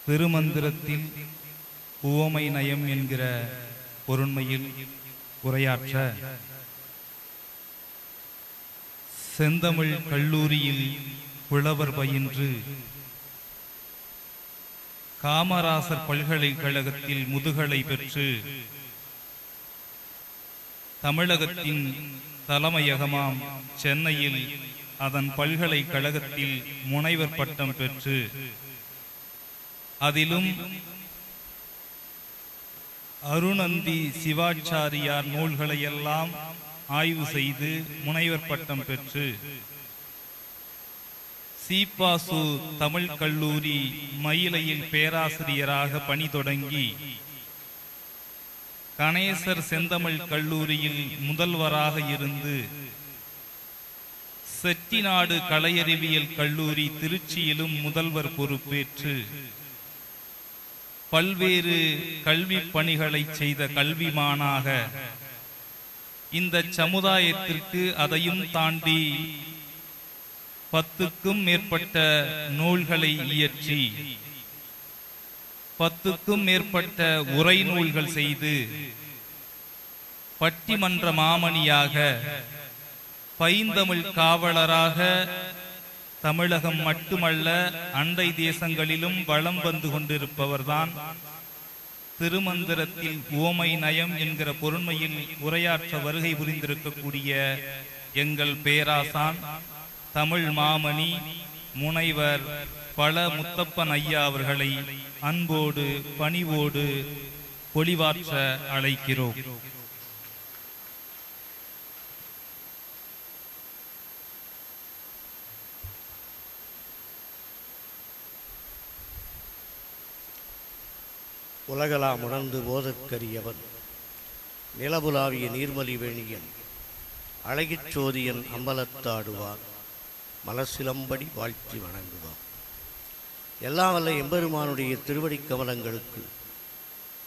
திருமந்திரத்தில் உவமை நயம் என்கிற பொருண்மையில் உரையாற்ற செந்தமிழ் கல்லூரியில் புலவர் பயின்று காமராசர் பல்கலைக்கழகத்தில் முதுகலை பெற்று தமிழகத்தின் தலைமையகமாம் சென்னையில் அதன் பல்கலைக்கழகத்தில் முனைவர் பட்டம் பெற்று அதிலும் அருணந்தி சிவாச்சாரியார் நூல்களையெல்லாம் ஆய்வு செய்து முனைவர் பட்டம் பெற்று சீப்பாசு தமிழ் கல்லூரி மயிலையில் பேராசிரியராக பணி தொடங்கி கணேசர் செந்தமிழ் கல்லூரியில் முதல்வராக இருந்து செட்டிநாடு கலையறிவியல் கல்லூரி திருச்சியிலும் முதல்வர் பொறுப்பேற்று பல்வேறு கல்வி பணிகளை செய்த கல்விமானாக இந்த சமுதாயத்திற்கு அதையும் தாண்டி 10க்கும் மேற்பட்ட நூல்களை இயற்றி 10க்கும் மேற்பட்ட உரை நூல்கள் செய்து பட்டிமன்ற மாமணியாக பைந்தமிழ் காவலராக தமிழகம் மட்டுமல்ல அண்டை தேசங்களிலும் வலம் வந்து கொண்டிருப்பவர்தான் திருமந்திரத்தில் உவமை நயம் என்கிற பொருண்மையில் உரையாற்ற வருகை புரிந்திருக்கக்கூடிய எங்கள் பேராசான் தமிழ் மாமணி முனைவர் பல முத்தப்பன் ஐயா அவர்களை அன்போடு பணிவோடு பொலிவாற்ற அழைக்கிறோம். உலகலாம் உணர்ந்து போதற்கரியவன் நிலபுலாவிய நீர்மலி வேணியன் அழகிச் சோதியன் அம்பலத்தாடுவார் மலசிலம்படி வாழ்த்தி வணங்குவார். எல்லாம் வல்ல எம்பெருமானுடைய திருவடி கமலங்களுக்கு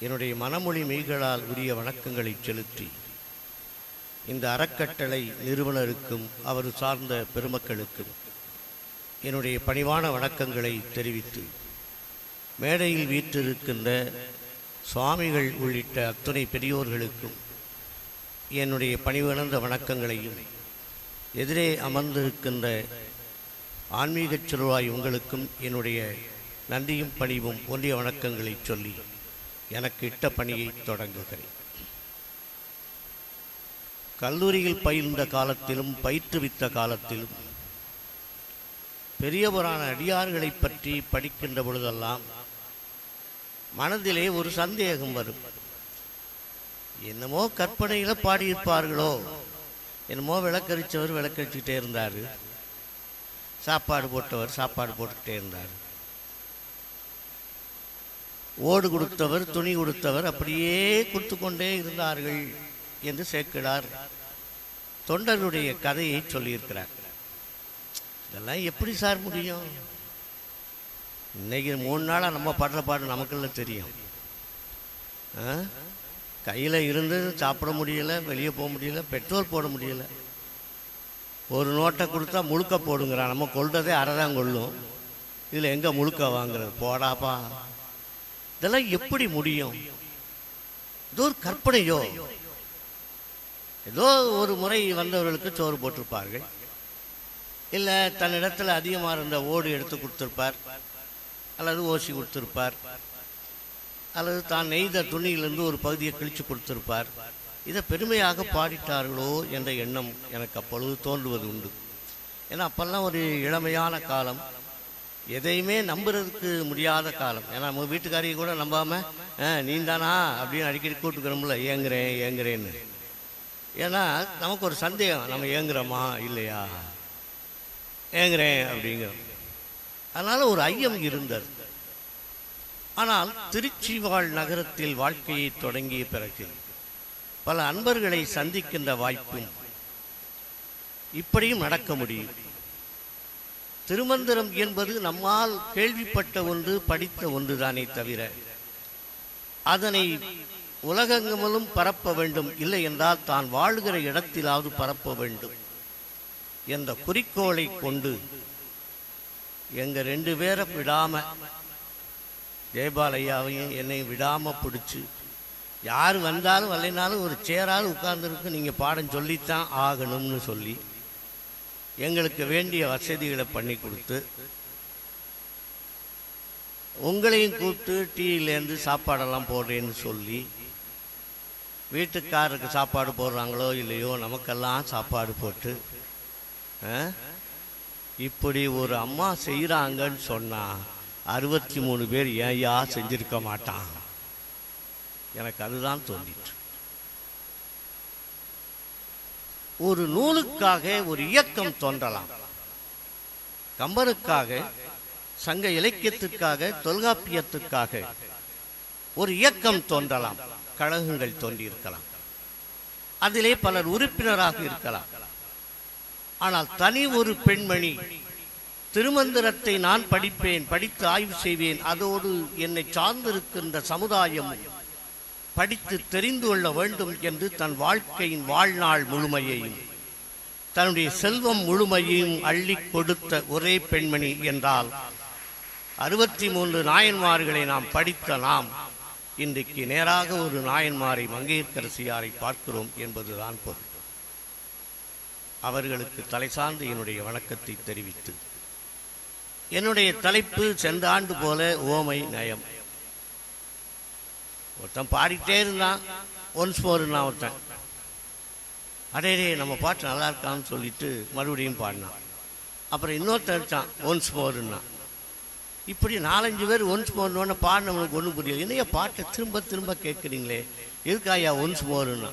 என்னுடைய மனமொழி மெய்களால் உரிய வணக்கங்களை செலுத்தி இந்த அறக்கட்டளை நிறுவனருக்கும் அவர் சார்ந்த பெருமக்களுக்கும் என்னுடைய பணிவான வணக்கங்களை தெரிவித்து மேடையில் வீற்றிருக்கின்ற சுவாமிகள் உள்ளிட்ட அத்துணை பெரியோர்களுக்கும் என்னுடைய பணிவுணர்ந்த வணக்கங்களையும் எதிரே அமர்ந்திருக்கின்ற ஆன்மீகச் செல்வாய் உங்களுக்கும் என்னுடைய நன்றியும் பணிவும் ஒன்றிய வணக்கங்களை சொல்லி எனக்கு இட்ட பணியை தொடங்குகிறேன். கல்லூரியில் பயின்ற காலத்திலும் பயிற்றுவித்த காலத்திலும் பெரியவரான அடியார்களை பற்றி படிக்கின்ற பொழுதெல்லாம் மனதிலே ஒரு சந்தேகம் வரும். என்னமோ கற்பனையில் பாடியிருப்பார்களோ, என்னமோ விளக்கரிச்சவர் விளக்கரிச்சுக்கிட்டே இருந்தார், சாப்பாடு போட்டவர் சாப்பாடு போட்டுக்கிட்டே இருந்தார், ஓடு கொடுத்தவர் துணி கொடுத்தவர் அப்படியே கொடுத்து கொண்டே இருந்தார்கள் என்று சேக்கிழார் தொண்டருடைய கதையை சொல்லியிருக்கிறார். இதெல்லாம் எப்படி சார் முடியும்? இன்னைக்கு 3 நாளாக நம்ம பாடுற பாடு நமக்குள்ள தெரியும். கையில் இருந்து சாப்பிட முடியல, வெளியே போக முடியல, பெட்ரோல் போட முடியல. ஒரு நோட்டை கொடுத்தா முழுக்க போடுங்கிறான். நம்ம கொள்றதே அரைதான் கொள்ளும், இதில் எங்கே முழுக்க வாங்குறது? போடாப்பா, இதெல்லாம் எப்படி முடியும்? ஏதோ ஒரு கற்பனையோ. ஏதோ ஒரு முறை வந்தவர்களுக்கு சோறு போட்டிருப்பார்கள், இல்லை தன்னிடத்தில் அதிகமாக இருந்த ஓடு எடுத்து கொடுத்துருப்பார், அல்லது ஓசி கொடுத்துருப்பார், அல்லது தான் நெய்த துணியிலிருந்து ஒரு பகுதியை கிழித்து கொடுத்துருப்பார். இதை பெருமையாக பாடிட்டார்களோ என்ற எண்ணம் எனக்கு அப்பொழுது தோன்றுவது உண்டு. ஏன்னா அப்பெல்லாம் ஒரு இளமையான காலம், எதையுமே நம்புறதுக்கு முடியாத காலம். ஏன்னா நம்ம வீட்டுக்காரியை கூட நம்பாமல் நீந்தானா அப்படின்னு அடிக்கடி கூட்டுக்கிறோம்ல, ஏங்குறேன்னு. ஏன்னா நமக்கு ஒரு சந்தேகம், நம்ம ஏங்குறோமா இல்லையா, ஏங்குறேன் அப்படிங்கிறோம். அதனால் ஒரு ஐயம் இருந்தது. ஆனால் திருச்சி வாழ் நகரத்தில் வாழ்க்கையை தொடங்கிய பிறகு பல அன்பர்களை சந்திக்கின்ற வாய்ப்பும் இப்படியும் நடக்க முடியும். திருமந்திரம் என்பது நம்மால் கேள்விப்பட்ட ஒன்று, படித்த ஒன்று தானே தவிர அதனை உலகெங்கிலும் பரப்ப வேண்டும், இல்லை என்றால் தான் வாழ்கிற இடத்திலாவது பரப்ப வேண்டும் என்ற குறிக்கோளை கொண்டு எங்க 2 பேரை விடாம ஜெயபால் ஐயாவையும் என்னையும் விடாமல் பிடிச்சி யார் வந்தாலும் வரலைனாலும் ஒரு சேரால் உட்கார்ந்துருக்கு நீங்கள் பாடம் சொல்லித்தான் ஆகணும்னு சொல்லி எங்களுக்கு வேண்டிய வசதிகளை பண்ணி கொடுத்து உங்களையும் கூப்பிட்டு டீயிலேருந்து சாப்பாடெல்லாம் போடுறேன்னு சொல்லி வீட்டுக்காரருக்கு சாப்பாடு போடுறாங்களோ இல்லையோ நமக்கெல்லாம் சாப்பாடு போட்டு இப்படி ஒரு அம்மா செய்கிறாங்கன்னு சொன்னால் 63 பேர் ஏயா செஞ்சிருக்க மாட்டான். எனக்கு அதுதான் தோன்றிற்று. ஒரு நூலுக்காக ஒரு இயக்கம் தோன்றலாம். கம்பனுக்காக, சங்க இலக்கியத்துக்காக, தொல்காப்பியத்துக்காக ஒரு இயக்கம் தோன்றலாம். கழகங்கள் தோன்றியிருக்கலாம். அதிலே பலர் உறுப்பினராக இருக்கலாம். ஆனால் தனி ஒரு பெண்மணி திருமந்திரத்தை நான் படிப்பேன், படித்து ஆய்வு செய்வேன், அதோடு என்னை சார்ந்திருக்கின்ற சமுதாயம் படித்து தெரிந்து கொள்ள வேண்டும் என்று தன் வாழ்க்கையின் வாழ்நாள் முழுமையையும் தன்னுடைய செல்வம் முழுமையையும் அள்ளி கொடுத்த ஒரே பெண்மணி என்றால் 63 நாயன்மார்களை நாம் படித்த நாம் இன்றைக்கு நேராக ஒரு நாயன்மாரை மங்கையர்க்கரசியாரை பார்க்கிறோம் என்பதுதான் பொருள். அவர்களுக்கு தலை சார்ந்து என்னுடைய வணக்கத்தை தெரிவித்து என்னுடைய தலைப்பு சென்ற ஆண்டு போல ஓமை நயம். ஒருத்தன் பாடிட்டே இருந்தான், ஒன்ஸ் மோர்னா ஒருத்தன் அடே நம்ம பாட்டு நல்லா இருக்கான்னு சொல்லிட்டு மறுபடியும் பாடினான். அப்புறம் இன்னொருத்தன் இருக்கான் ஒன்ஸ் மோர்னா. இப்படி 4-5 பேர் ஒன்ஸ் மோர்னு பாடினவனுக்கு ஒன்றும் புரியல. என்னையா பாட்டை திரும்ப திரும்ப கேட்குறீங்களே, எதுக்காயா ஒன்ஸ் மோர்னா?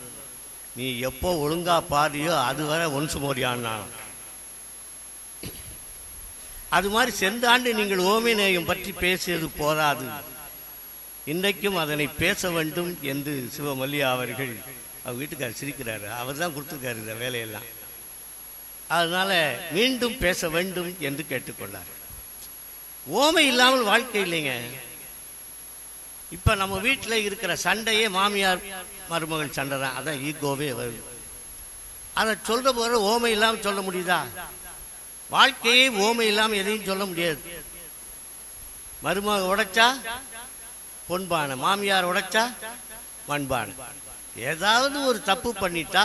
நீ எப்போ ஒழுங்கா பாடியோ அது வர ஒன்ஸ் மோரியான்னா. அது மாதிரி சென்ற ஆண்டு நீங்கள் ஓமை நேயம் பற்றி பேசியது போதாது, இன்றைக்கும் அதனை பேச வேண்டும் என்று சிவமல்லியா அவர்கள் அவர் வீட்டுக்காரர் சிரிக்கிறாரு. அவர் தான் கொடுத்துருக்காரு இந்த வேலையெல்லாம். அதனால மீண்டும் பேச வேண்டும் என்று கேட்டுக்கொண்டார். ஓமை இல்லாமல் வாழ்க்கை இல்லைங்க. இப்போ நம்ம வீட்டில் இருக்கிற சண்டையே மாமியார் மருமகள் சண்டை தான். அதான் ஈகோவே வருது. அதை சொல்ற போது ஓமை இல்லாமல் சொல்ல முடியுதா? வாழ்க்கையே ஓமை இல்லாமல் எதையும் சொல்ல முடியாது. மருமக உடைச்சா பொன்பானை, மாமியார் உடைச்சா மண்பானை. ஏதாவது ஒரு தப்பு பண்ணிட்டா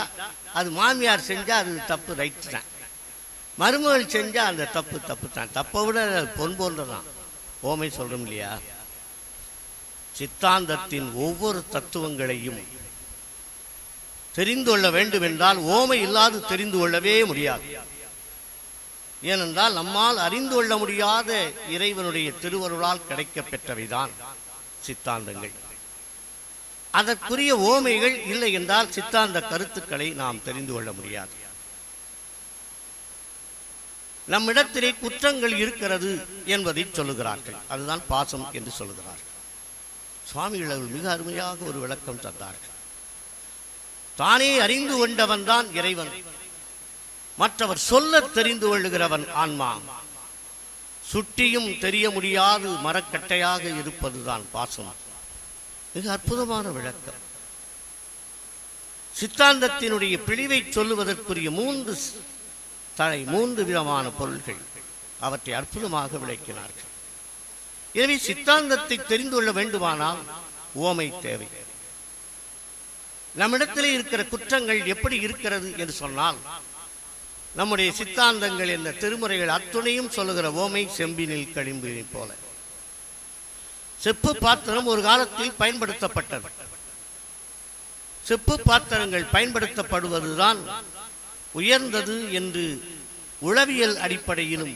அது மாமியார் செஞ்சா அது தப்பு, ரைட்டு தான். மருமகள் செஞ்சா அந்த தப்பு தப்பு தான். தப்பை விட பொன் போன்றதான். ஓமை சொல்றோம் இல்லையா? சித்தாந்தத்தின் ஒவ்வொரு தத்துவங்களையும் தெரிந்து கொள்ள வேண்டும் என்றால் ஓமை இல்லாது தெரிந்து கொள்ளவே முடியாது. ஏனென்றால் நம்மால் அறிந்து கொள்ள முடியாத இறைவனுடைய திருவருளால் கிடைக்க பெற்றவைதான் சித்தாந்தங்கள். அதற்குரிய ஓமைகள் இல்லை என்றால் சித்தாந்த கருத்துக்களை நாம் தெரிந்து கொள்ள முடியாது. நம்மிடத்திலே குற்றங்கள் இருக்கிறது என்பதை சொல்லுகிறார்கள். அதுதான் பாசம் என்று சொல்லுகிறார்கள். சுவாமிகள் அவர்கள் மிக அருமையாக ஒரு விளக்கம் தந்தார்கள். தானே அறிந்து கொண்டவன் தான் இறைவன், மற்றவர் சொல்ல தெரிந்து கொள்ளுகிறவன் ஆன்மா. சுட்டியும் தெரிய முடியாது மரக்கட்டையாக இருப்பதுதான் பாசம். மிக அற்புதமான விளக்கம். சித்தாந்தத்தினுடைய பிழிவை சொல்லுவதற்குரிய 3 விதமான பொருள்கள், அவற்றை அற்புதமாக விளக்கினார்கள். எனவே சித்தாந்தத்தை தெரிந்து கொள்ள வேண்டுமானால் ஓமை தேவை. நம்மிடத்திலே இருக்கிற குற்றங்கள் எப்படி இருக்கிறது என்று சொன்னால், நம்முடைய சித்தாந்தங்கள் என்ற திருமுறைகள் அத்துணையும் சொல்லுகிற ஓமை செம்பினில் களிம்பினை போல. செப்பு பாத்திரம் ஒரு காலத்தில் பயன்படுத்தப்பட்டது. செப்பு பாத்திரங்கள் பயன்படுத்தப்படுவதுதான் உயர்ந்தது என்று உளவியல் அடிப்படையிலும்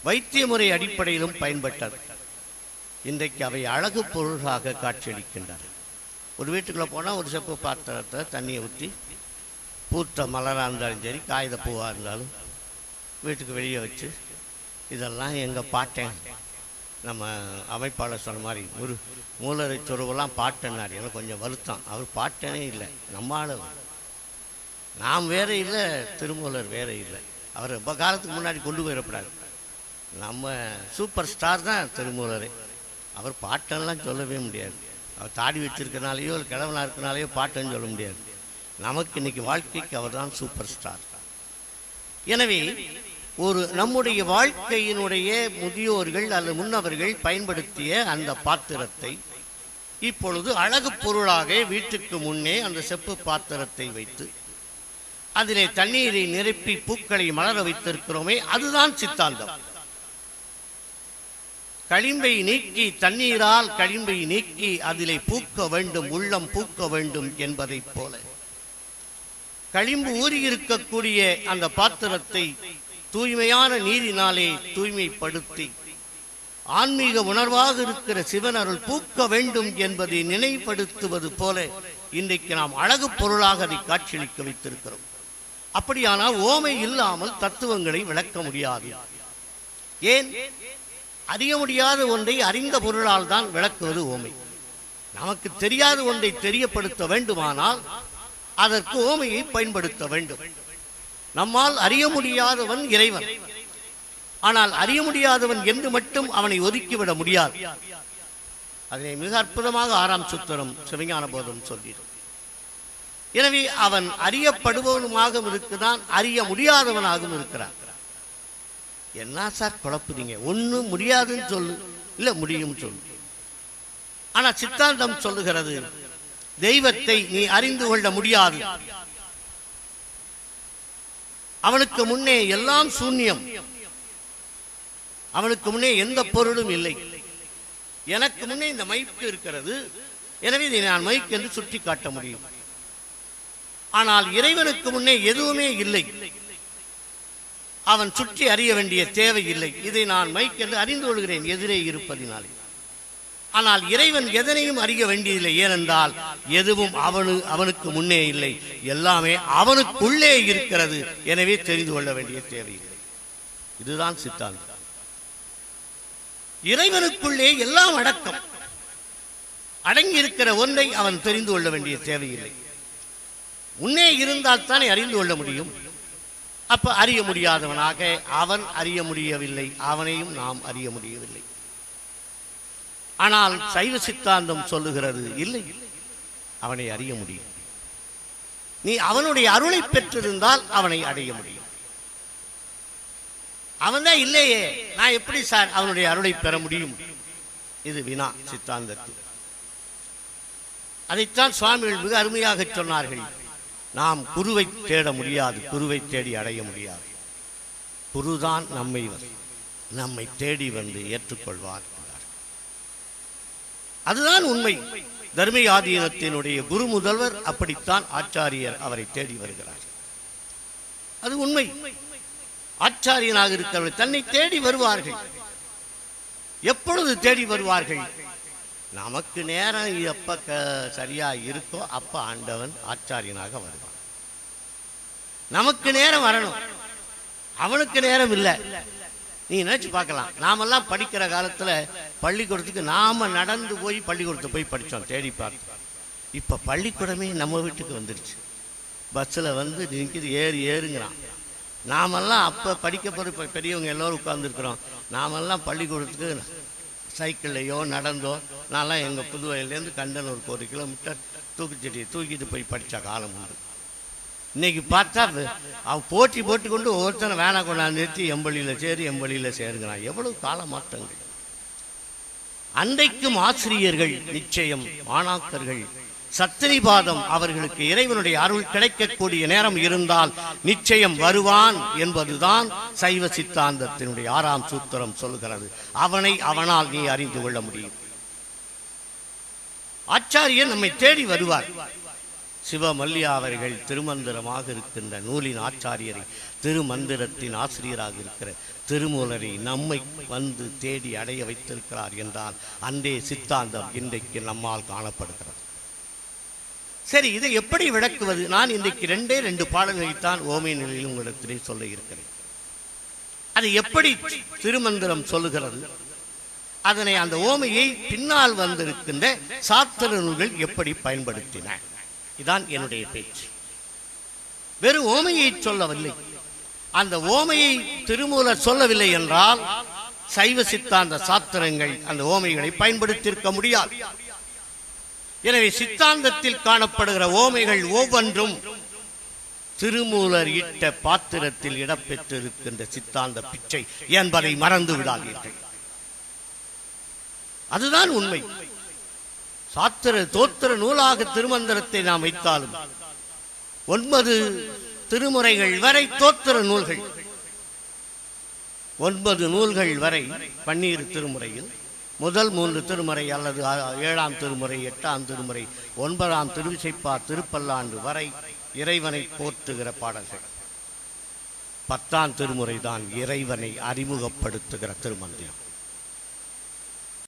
வைத்திய முறை அடிப்படையிலும் பயன்பட்டது. இன்றைக்கு அவை அழகு பொருளாக காட்சியளிக்கின்றன. ஒரு வீட்டுக்குள்ளே போனால் ஒரு செப்பு பாத்திரத்தை தண்ணியை ஊற்றி, பூத்த மலராக இருந்தாலும் சரி, காகித பூவாக இருந்தாலும் வீட்டுக்கு வெளியே வச்சு, இதெல்லாம் எங்கள் பாட்டேன், நம்ம அமைப்பாளர் சொன்ன மாதிரி மூலரை சொருவெல்லாம் பாட்டனார். எனக்கு கொஞ்சம் வருத்தம். அவர் பாட்டனே இல்லை, நம்மால் நாம் வேற இல்லை, திருமூலர் வேற இல்லை. அவர் ரொம்ப காலத்துக்கு முன்னாடி கொண்டு போயிடக்கூடாது. நம்ம சூப்பர் ஸ்டார் தான் திருமூலரே. அவர் பாட்டெல்லாம் சொல்லவே முடியாது. அவர் தாடி வச்சிருக்கனாலேயோ கிழவனாக இருக்கனாலேயோ பாட்டுன்னு சொல்ல முடியாது. நமக்கு இன்னைக்கு வாழ்க்கைக்கு அவர் தான் சூப்பர் ஸ்டார். எனவே நம்முடைய வாழ்க்கையினுடைய முதியோர்கள் அல்லது முன்னவர்கள் பயன்படுத்திய அந்த பாத்திரத்தை இப்பொழுது அழகு பொருளாக வீட்டுக்கு முன்னே அந்த செப்பு பாத்திரத்தை வைத்து அதிலே தண்ணீரை நிரப்பி பூக்களை மலர வைத்திருக்கிறோமே, அதுதான் சித்தாந்தம். களிம்பை நீக்கி, தண்ணீரால் களிம்பை நீக்கி அதிலே பூக்க வேண்டும், உள்ளம் பூக்க வேண்டும் என்பதைப் போல களிம்பு ஊறியிருக்கக்கூடிய அந்த பாத்திரத்தை தூய்மையான நீரினாலே தூய்மைப்படுத்தி ஆன்மீக உணர்வாக இருக்கிற சிவன் அருள் பூக்க வேண்டும் என்பதை நினைவுபடுத்துவது போல இன்றைக்கு நாம் அழகு பொருளாக அதை காட்சியளிக்க வைத்திருக்கிறோம். அப்படியானால் ஓமை இல்லாமல் தத்துவங்களை விளக்க முடியாது. ஏன்? அறிய முடியாத ஒன்றை அறிந்த பொருளால் தான் விளக்குவது ஓமை. நமக்கு தெரியாத ஒன்றை தெரியப்படுத்த வேண்டுமானால் அதற்கு ஓமையை பயன்படுத்த வேண்டும். நம்மால் அறிய முடியாதவன் இறைவன். ஆனால் அறிய முடியாதவன் என்று மட்டும் அவனை ஒதுக்கிவிட முடியாது. அதனை மிக அற்புதமாக 6ஆம் சூத்திரம் சிவஞான போதம் சொல்கிறார். எனவே அவன் அறியப்படுபவனுமாக இருக்கிறான், அறிய முடியாதவனாகவும் இருக்கிறான். என்ன சார் குழப்புறீங்க? ஒன்னும் முடியாதுன்னு சொல்லு, இல்ல முடியும் சொல்லு. ஆனா சித்தாந்தம் சொல்லுகிறது, தெய்வத்தை நீ அறிந்து கொள்ள முடியாது. அவனுக்கு முன்னே எல்லாம் சூன்யம், அவனுக்கு முன்னே எந்த பொருளும் இல்லை. எனக்கு முன்னே இந்த மைக்கு இருக்கிறது, எனவே இதை நான் மைக் என்று சுட்டி காட்ட முடியும். ஆனால் இறைவனுக்கு முன்னே எதுவுமே இல்லை, அவன் சுற்றி அறிய வேண்டிய தேவை இல்லை. இதை நான் மைக் என்று அறிந்து கொள்கிறேன் எதிரே இருப்பதினாலே. ஆனால் இறைவன் எதனையும் அறிய வேண்டியதில்லை. ஏனென்றால் எதுவும் அவனுக்கு முன்னே இல்லை, எல்லாமே அவனுக்குள்ளே இருக்கிறது. எனவே தெரிந்து கொள்ள வேண்டிய தேவையில்லை. இதுதான் சித்தாந்தம். இறைவனுக்குள்ளே எல்லாம் அடக்கம், அடங்கி இருக்கிற ஒன்றை அவன் தெரிந்து கொள்ள வேண்டிய தேவையில்லை. முன்னே இருந்தால் தானே அறிந்து கொள்ள முடியும். அப்ப அறிய முடியாதவனாக அவன் அறிய முடியவில்லை, அவனையும் நாம் அறிய முடியவில்லை. ஆனால் சைவ சித்தாந்தம் சொல்லுகிறது, இல்லை, அவனை அறிய முடியும். நீ அவனுடைய அருளை பெற்றிருந்தால் அவனை அடைய முடியும். அவன் தான் இல்லையே, நான் எப்படி சார் அவனுடைய அருளை பெற முடியும்? இது வினா சித்தாந்தத்தில். அதைத்தான் சுவாமிகள் மிக அருமையாக சொன்னார்கள். நாம் குருவை தேட முடியாது, குருவை தேடி அடைய முடியாது. குருதான் நம்மை தேடி வந்து ஏற்றுக்கொள்வார். அதுதான் உண்மை. தர்ம ஆதீனத்தினுடைய குரு முதல்வர் அப்படித்தான் ஆச்சாரியர் அவரை தேடி வருகிறார். அது உண்மை. ஆச்சாரியனாக இருக்கிறவர்கள் தன்னை தேடி வருவார்கள். எப்பொழுது தேடி வருவார்கள்? நமக்கு நேரம் எப்ப சரியா இருக்கோ அப்ப ஆண்டவன் ஆச்சாரியனாக வருவான். நமக்கு நேரம் வரணும், அவனுக்கு நேரம் இல்லை. நீ நினைச்சு பார்க்கலாம், நாமெல்லாம் படிக்கிற காலத்துல பள்ளிக்கூடத்துக்கு நாம நடந்து போய் பள்ளிக்கூடத்தை போய் படித்தோம், தேடி பார்த்தோம். இப்ப பள்ளிக்கூடமே நம்ம வீட்டுக்கு வந்துருச்சு. பஸ்ஸில் வந்து நிற்கிது, ஏறுங்கிறான். நாமெல்லாம் அப்போ படிக்க போகிற பெரியவங்க எல்லோரும் உட்கார்ந்துருக்குறோம். நாமெல்லாம் பள்ளிக்கூடத்துக்கு சைக்கிள்லையோ நடந்தோ, நான்லாம் எங்கள் புதுவையிலேருந்து கண்டனூருக்கு 1 கிலோமீட்டர் தூக்குச்செடியை தூக்கிட்டு போய் படித்த காலம் உண்டு. இன்னைக்கு பார்த்தா அவன் போட்டி போட்டுக்கொண்டு ஒவ்வொருத்தனை வேணா கொண்டாந்து நிறுத்தி எம்பளியில் சேருங்கிறான். எவ்வளவு கால மாற்றங்கள்! அன்றைக்கும் ஆசிரியர்கள் நிச்சயம், மாணாக்கர்கள் சத்திரிபாதம் அவர்களுக்கு இறைவனுடைய அருள் கிடைக்கக்கூடிய நேரம் இருந்தால் நிச்சயம் வருவான் என்பதுதான் சைவ சித்தாந்தத்தினுடைய 6ஆம் சூத்திரம் சொல்கிறது. அவனால் நீ அறிந்து கொள்ள முடியும். ஆச்சாரியர் நம்மை தேடி வருவார். சிவமல்லியா அவர்கள் திருமந்திரமாக இருக்கின்ற நூலின் ஆச்சாரியரை, திருமந்திரத்தின் ஆசிரியராக இருக்கிற திருமூலரை நம்மை வந்து தேடி அடைய வைத்திருக்கிறார் என்றால் அன்றே சித்தாந்தம் இன்றைக்கு நம்மால் காணப்படுகிறது. சரி, இதை எப்படி விளக்குவது? நான் இன்றைக்கு 2 பாடல்களைத்தான் ஓமை நிலையில் உங்களிடத்திலே சொல்ல இருக்கிறேன். அது எப்படி திருமந்திரம் சொல்லுகிறது, அதனை அந்த ஓமையை பின்னால் வந்திருக்கின்ற சாத்திர நூல்கள் எப்படி பயன்படுத்தின, இதான் என்னுடைய பேச்சு. வெறும் ஓமையை சொல்லவில்லை. அந்த ஓமையை திருமூலர் சொல்லவில்லை என்றால் சைவ சித்தாந்த சாத்திரங்கள் அந்த ஓமைகளை பயன்படுத்தியிருக்க முடியாது. எனவே சித்தாந்தத்தில் காணப்படுகிற ஓமைகள் ஒவ்வொன்றும் திருமூலர் இட்ட பாத்திரத்தில் இடம்பெற்றிருக்கின்ற சித்தாந்த பிச்சை என்பதை மறந்து விடாதீர்கள். அதுதான் உண்மை. சாத்திர தோத்திர நூலாக திருமந்திரத்தை நாம் வைத்தாலும் 9 திருமுறைகள் வரை தோத்திர நூல்கள், 9 நூல்கள் வரை 12 திருமுறையில் முதல் 3 திருமுறை அல்லது 7ஆம் திருமுறை, 8ஆம் திருமுறை, 9ஆம் திருவிசைப்பா, திருப்பல்லாண்டு வரை இறைவனை போற்றுகிற பாடல்கள். 10ஆம் திருமுறை தான் இறைவனை அறிமுகப்படுத்துகிற திருமந்திரம்.